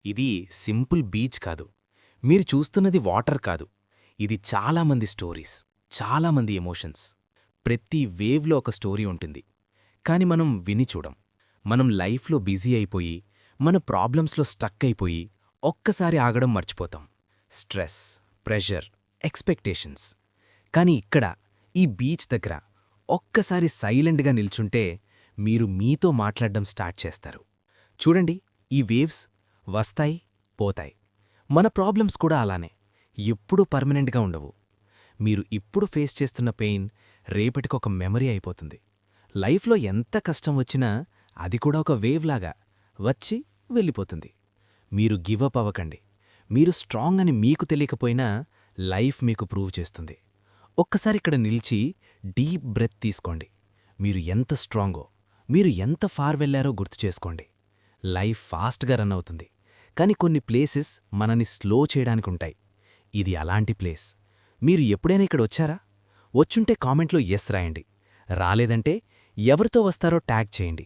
ఇది simple beach కాదు. మీరు చూస్తున్నది వాటర్ కాదు. ఇది చాలామంది స్టోరీస్, చాలామంది ఎమోషన్స్. ప్రతి వేవ్లో ఒక స్టోరీ ఉంటుంది. కాని మనం విని చూడం. మనం లైఫ్లో బిజీ అయిపోయి, మన ప్రాబ్లమ్స్లో స్టక్ అయిపోయి, ఒక్కసారి ఆగడం మర్చిపోతాం. Stress, pressure, expectations. కాని ఇక్కడ, ఈ బీచ్ దగ్గర ఒక్కసారి సైలెంట్గా నిల్చుంటే మీరు మీతో మాట్లాడడం స్టార్ట్ చేస్తారు. చూడండి, ఈ వేవ్స్ వస్తాయి, పోతాయి. మన ప్రాబ్లమ్స్ కూడా అలానే ఎప్పుడూ పర్మనెంట్గా ఉండవు. మీరు ఇప్పుడు ఫేస్ చేస్తున్న పెయిన్ రేపటికొక మెమరీ అయిపోతుంది. లైఫ్లో ఎంత కష్టం వచ్చినా అది కూడా ఒక వేవ్ లాగా వచ్చి వెళ్ళిపోతుంది. మీరు గివప్ అవ్వకండి. మీరు స్ట్రాంగ్ అని మీకు తెలియకపోయినా లైఫ్ మీకు ప్రూవ్ చేస్తుంది. ఒక్కసారి ఇక్కడ నిలిచి డీప్ బ్రెత్ తీసుకోండి. మీరు ఎంత స్ట్రాంగో, మీరు ఎంత ఫార్ వెళ్లారో గుర్తు చేసుకోండి. లైఫ్ ఫాస్ట్గా రన్ అవుతుంది, కానీ కొన్ని ప్లేసెస్ మనని స్లో చేయడానికుంటాయి. ఇది అలాంటి ప్లేస్. మీరు ఎప్పుడైనా ఇక్కడ వచ్చారా? వచ్చుంటే కామెంట్లో ఎస్ రాయండి. రాలేదంటే ఎవరితో వస్తారో ట్యాగ్ చేయండి.